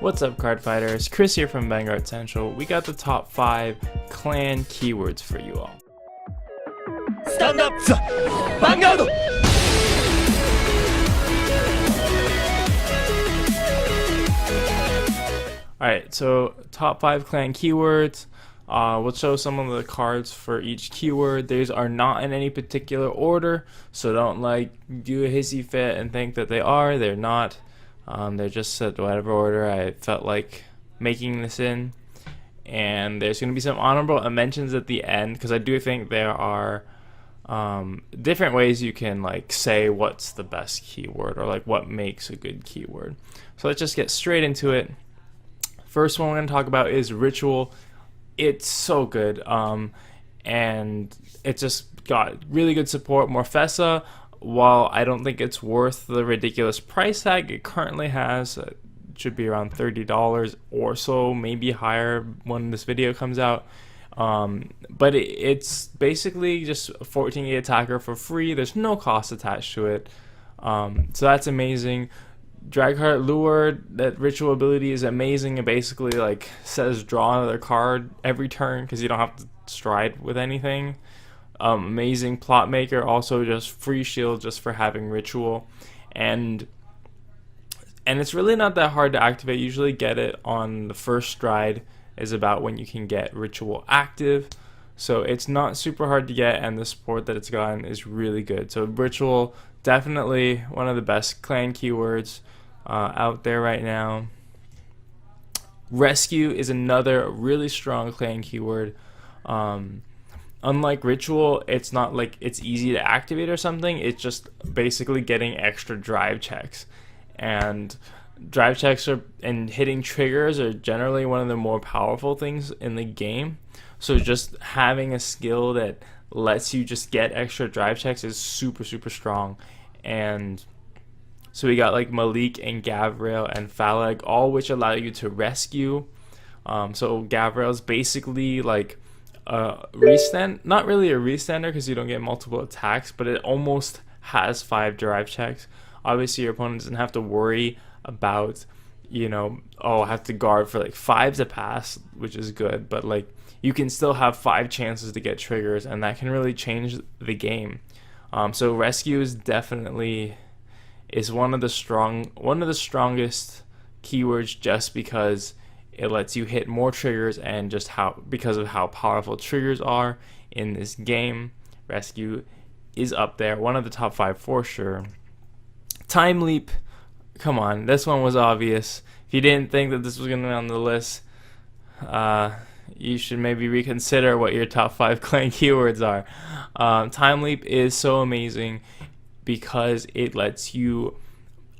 What's up, Cardfighters? Chris here from Vanguard Central. We got the top 5 clan keywords for you all. Stand up, Vanguard! Alright, so top 5 clan keywords. We'll show some of the cards for each keyword. These are not in any particular order, so don't do a hissy fit and think that they are. They're not. They're just set whatever order I felt like making this in. And there's going to be some honorable mentions at the end, because I do think there are different ways you can say what's the best keyword, or what makes a good keyword. So let's just get straight into it. First one we're going to talk about is Ritual. It's so good, and it just got really good support. Morfessa, while I don't think it's worth the ridiculous price tag it currently has, it should be around $30 or so, maybe higher when this video comes out. But it's basically just a 14k attacker for free. There's no cost attached to it, so that's amazing. Dragheart Lure, that ritual ability is amazing. It basically says draw another card every turn because you don't have to stride with anything. Amazing Plot Maker, also just free shield just for having ritual, and it's really not that hard to activate. You usually get it on the first stride is about when you can get ritual active, so it's not super hard to get, and the support that it's gotten is really good. So ritual, definitely one of the best clan keywords out there right now. Rescue is another really strong clan keyword. Unlike ritual, it's not it's easy to activate or something. It's just basically getting extra drive checks, and drive checks and hitting triggers are generally one of the more powerful things in the game. So just having a skill that lets you just get extra drive checks is super strong. And so we got Malik and Gavrail and Falag, all which allow you to rescue. So Gavrail is basically a restand, not really a restander because you don't get multiple attacks, but it almost has 5 drive checks. Obviously your opponent doesn't have to worry about, I have to guard for 5 to pass, which is good, but you can still have 5 chances to get triggers, and that can really change the game. So rescue is definitely one of the strongest keywords, just because it lets you hit more triggers, and just because of how powerful triggers are in this game. Rescue is up there, one of the top 5 for sure. Time Leap, come on, this one was obvious. If you didn't think that this was going to be on the list, you should maybe reconsider what your top 5 clan keywords are. Time Leap is so amazing because it lets you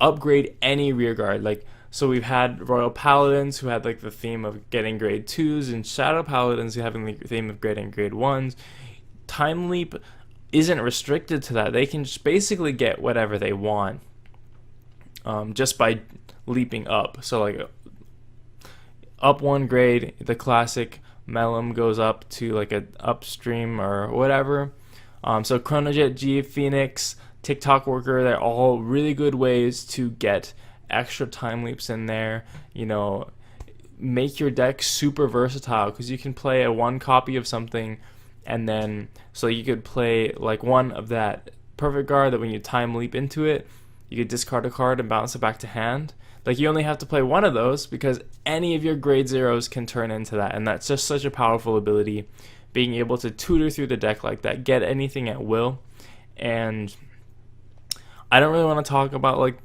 upgrade any rear guard. So we've had Royal Paladins who had the theme of getting grade 2s, and Shadow Paladins who having the theme of getting grade 1s. Time Leap isn't restricted to that. They can just basically get whatever they want just by leaping up. So up 1 grade, the classic Melum goes up to an upstream or whatever. So Chronojet, G, Phoenix, TikTok Worker, they're all really good ways to get extra time leaps in there. Make your deck super versatile, because you can play a 1 copy of something, and then so you could play one of that perfect guard that when you time leap into it, you could discard a card and bounce it back to hand. You only have to play 1 of those, because any of your grade 0s can turn into that, and that's just such a powerful ability, being able to tutor through the deck like that, get anything at will. And I don't really want to talk about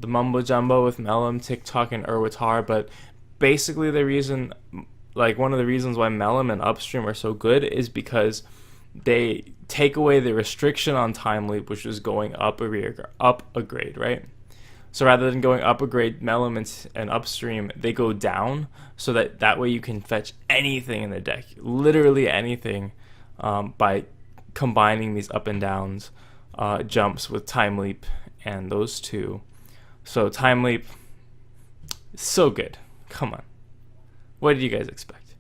the mumbo jumbo with Melum, TikTok, and Urwatar, but basically the reason, one of the reasons why Melum and Upstream are so good is because they take away the restriction on Time Leap, which is going up a grade, right? So rather than going up a grade, Melum and Upstream, they go down, so that way you can fetch anything in the deck, literally anything, by combining these up and downs jumps with Time Leap and those two. So Time Leap, so good. Come on. What did you guys expect?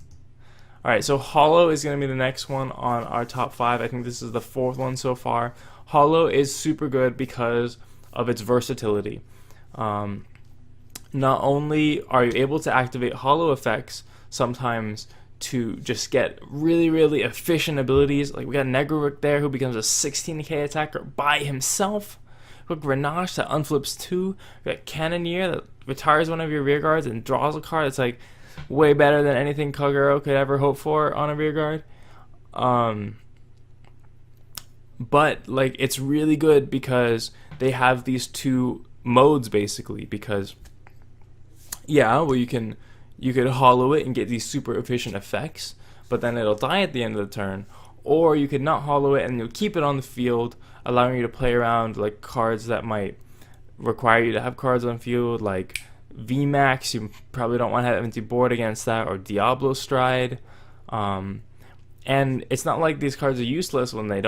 Alright, so Hollow is going to be the next one on our top 5. I think this is the 4th one so far. Hollow is super good because of its versatility. not only are you able to activate hollow effects sometimes to just get really, really efficient abilities, like we got Negaruk there who becomes a 16k attacker by himself. We got Grenache that unflips 2. We got Cannoneer that retires one of your rear guards and draws a card. It's like way better than anything Kagero could ever hope for on a rear guard. But like it's really good because they have these two modes basically, because well, you could hollow it and get these super efficient effects, but then it'll die at the end of the turn. Or you could not hollow it and you'll keep it on the field, allowing you to play around like cards that might require you to have cards on field, like VMAX. You probably don't want to have empty board against that, or Diablo Stride. And it's not like these cards are useless when they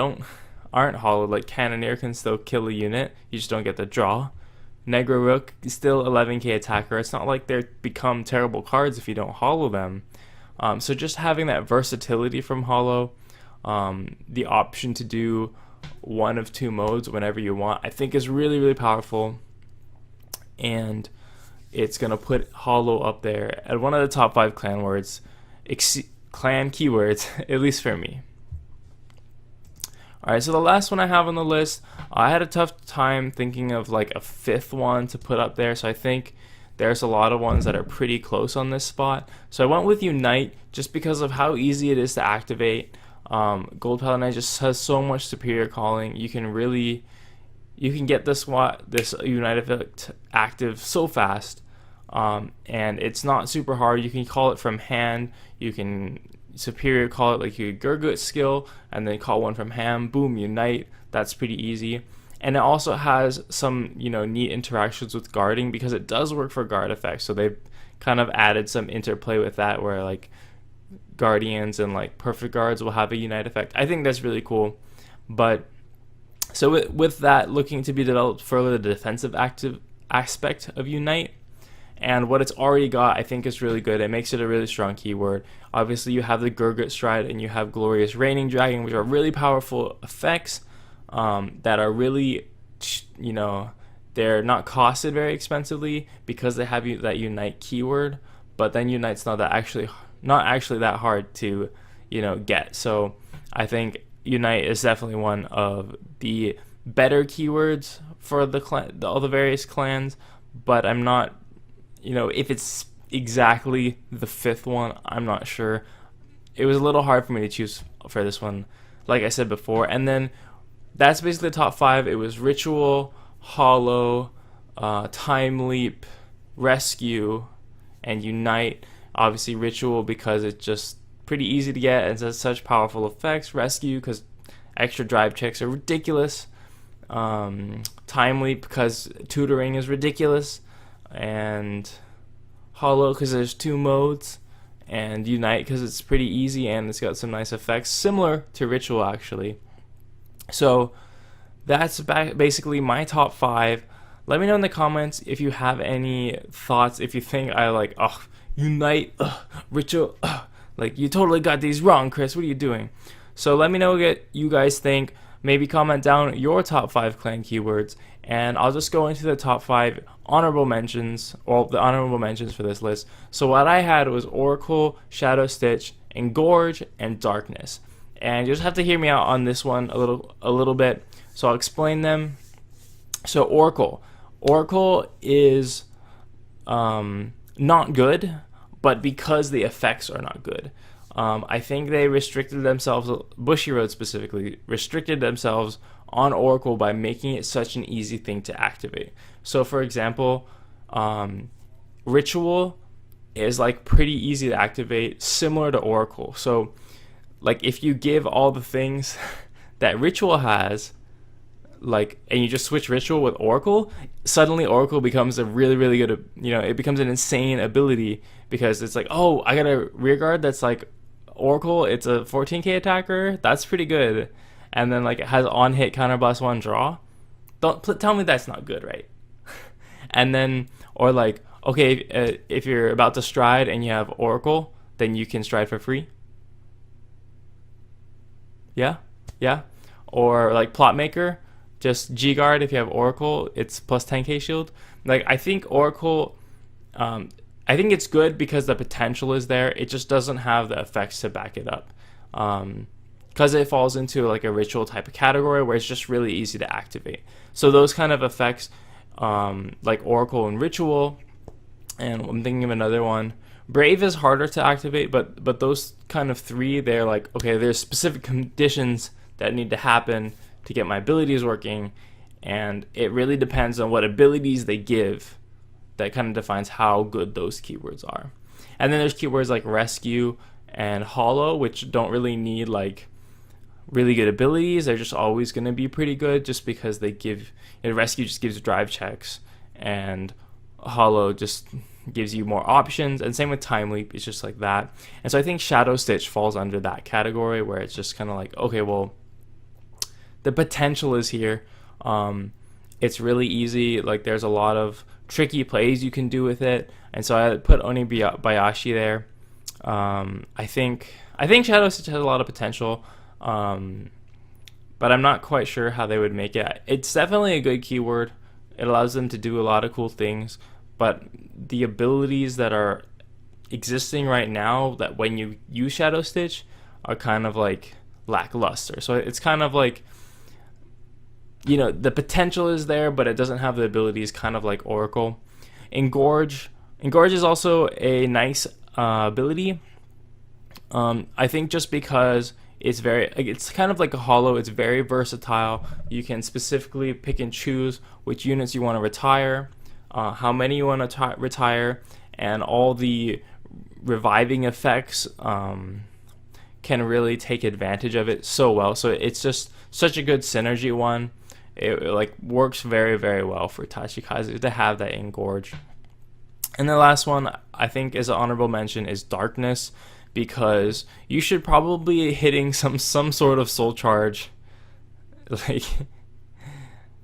aren't hollowed. Like Cannoneer can still kill a unit, you just don't get the draw. Negaruk is still 11k attacker. It's not like they become terrible cards if you don't hollow them. So just having that versatility from hollow, the option to do one of two modes whenever you want, I think is really, really powerful. And it's going to put hollow up there at one of the top 5 clan keywords, at least for me. Alright, so the last one I have on the list, I had a tough time thinking of like a 5th one to put up there, so I think there's a lot of ones that are pretty close on this spot. So I went with Unite just because of how easy it is to activate. Gold Paladin just has so much superior calling. You can get this Unite effect active so fast, and it's not super hard. You can call it from hand. You can superior call it like your Gurgut skill, and then call one from hand. Boom, Unite. That's pretty easy. And it also has some neat interactions with guarding, because it does work for guard effects. So they've kind of added some interplay with that, where like Guardians and like Perfect Guards will have a Unite effect. I think that's really cool. But so with that looking to be developed further, the defensive aspect of Unite and what it's already got, I think is really good. It makes it a really strong keyword. Obviously you have the Gurgut Stride and you have Glorious Raining Dragon, which are really powerful effects that are really, they're not costed very expensively because they have that Unite keyword. But then Unite's not actually that hard to get. So I think Unite is definitely one of the better keywords for all the various clans. But I'm not, if it's exactly the 5th one, I'm not sure. It was a little hard for me to choose for this one, like I said before. And then that's basically the top 5. It was Ritual, Hollow, Time Leap, Rescue, and Unite. Obviously Ritual because it's just pretty easy to get and has such powerful effects. Rescue because extra drive checks are ridiculous. Time Leap because tutoring is ridiculous. And Hollow because there's 2 modes. And Unite because it's pretty easy and it's got some nice effects, similar to Ritual actually. So that's basically my top 5. Let me know in the comments if you have any thoughts, if you think I like, Unite, Ritual, like you totally got these wrong, Chris. What are you doing? So let me know what you guys think. Maybe comment down your top 5 clan keywords, and I'll just go into the top 5 honorable mentions, or the honorable mentions for this list. So what I had was Oracle, Shadow Stitch, Engorge, and Darkness. And you just have to hear me out on this one a little bit. So I'll explain them. So Oracle is not good, but because the effects are not good. I think they restricted themselves, Bushiroad specifically, restricted themselves on Oracle by making it such an easy thing to activate. So for example, Ritual is like pretty easy to activate, similar to Oracle. So like if you give all the things that Ritual has, like, and you just switch Ritual with Oracle, suddenly Oracle becomes a really, really good, it becomes an insane ability, because it's like, oh, I got a rear guard that's like Oracle, it's a 14k attacker, that's pretty good. And then like it has on hit counter blast 1 draw. Don't tell me that's not good, right? And then, or like, okay, if you're about to stride and you have Oracle, then you can stride for free. Yeah. Or like Plot Maker, just G guard if you have Oracle, it's plus 10k shield. Like I think Oracle I think it's good because the potential is there. It just doesn't have the effects to back it up. Because it falls into like a ritual type of category where it's just really easy to activate. So those kind of effects, like Oracle and Ritual, and I'm thinking of another one. Brave is harder to activate, but those kind of three, they're like, okay, there's specific conditions that need to happen to get my abilities working, and it really depends on what abilities they give that kind of defines how good those keywords are. And then there's keywords like Rescue and Hollow, which don't really need like really good abilities. They're just always going to be pretty good just because they give, Rescue just gives drive checks, and Hollow just gives you more options, and same with Time Leap. It's just like that. And so I think Shadow Stitch falls under that category where it's just kind of like, okay, well, the potential is here. It's really easy. Like there's a lot of tricky plays you can do with it, and so I put Onibayashi there. I think Shadow Stitch has a lot of potential, but I'm not quite sure how they would make it. It's definitely a good keyword. It allows them to do a lot of cool things, but the abilities that are existing right now that when you use Shadow Stitch are kind of like lackluster. So it's kind of like, the potential is there, but it doesn't have the abilities, kind of like Oracle. Engorge is also a nice ability. I think just because it's kind of like a Hollow. It's very versatile. You can specifically pick and choose which units you want to retire, how many you want to retire, and all the reviving effects can really take advantage of it so well. So it's just such a good synergy one. It like works very, very well for Tachikaze to have that Engorge. And the last one I think is an honorable mention is Darkness, because you should probably be hitting some sort of soul charge like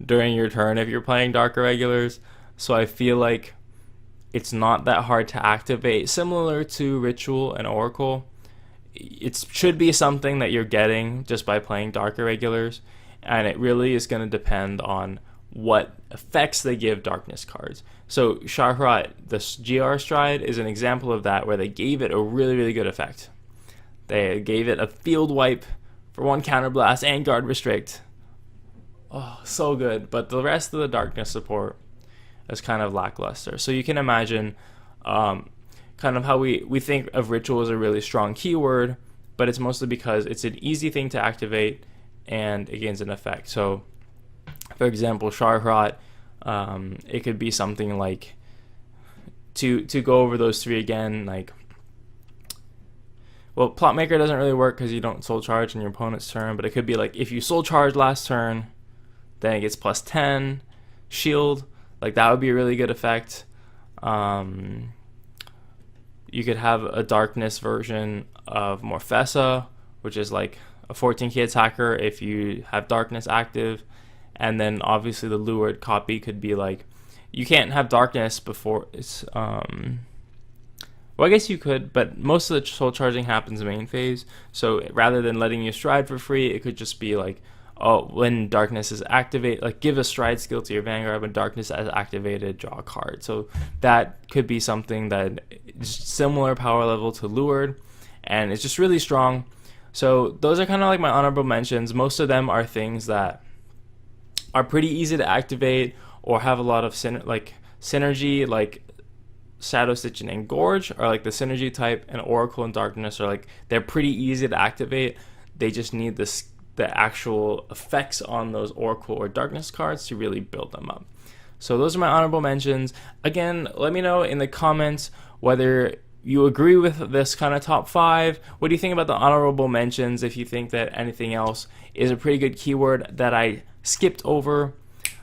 during your turn if you're playing Dark Irregulars. So I feel like it's not that hard to activate. Similar to Ritual and Oracle, it should be something that you're getting just by playing Dark Irregulars, and it really is going to depend on what effects they give Darkness cards. So Shahrat, the GR Stride, is an example of that, where they gave it a really, really good effect. They gave it a field wipe for 1 counterblast and guard restrict. Oh, so good. But the rest of the Darkness support is kind of lackluster. So you can imagine kind of how we think of Ritual as a really strong keyword, but it's mostly because it's an easy thing to activate and it gains an effect. So for example, Shahrat, it could be something like, to go over those three again, like, well, Plot Maker doesn't really work because you don't soul charge in your opponent's turn, but it could be like, if you soul charge last turn, then it gets plus 10 shield. Like that would be a really good effect. You could have a Darkness version of Morfessa, which is like a 14k attacker if you have Darkness active. And then obviously the lured copy could be like, you can't have Darkness before it's well, I guess you could, but most of the soul charging happens main phase. So rather than letting you stride for free, it could just be like, oh, when Darkness is activated, like give a stride skill to your Vanguard. When Darkness is activated, draw a card. So that could be something that is similar power level to lured, and it's just really strong. So those are kind of like my honorable mentions. Most of them are things that are pretty easy to activate or have a lot of synergy, like Shadow Stitch and Engorge are like the synergy type, and Oracle and Darkness are like, they're pretty easy to activate. They just need the actual effects on those Oracle or Darkness cards to really build them up. So those are my honorable mentions. Again, let me know in the comments whether you agree with this kind of top 5. What do you think about the honorable mentions? If you think that anything else is a pretty good keyword that I skipped over,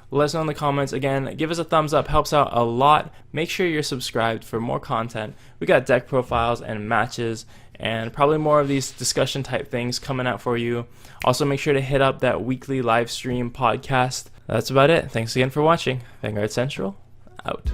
let us know in the comments. Again, give us a thumbs up, helps out a lot. Make sure you're subscribed for more content. We got deck profiles and matches and probably more of these discussion type things coming out for you. Also, make sure to hit up that weekly live stream podcast. That's about it. Thanks again for watching. Vanguard Central, out.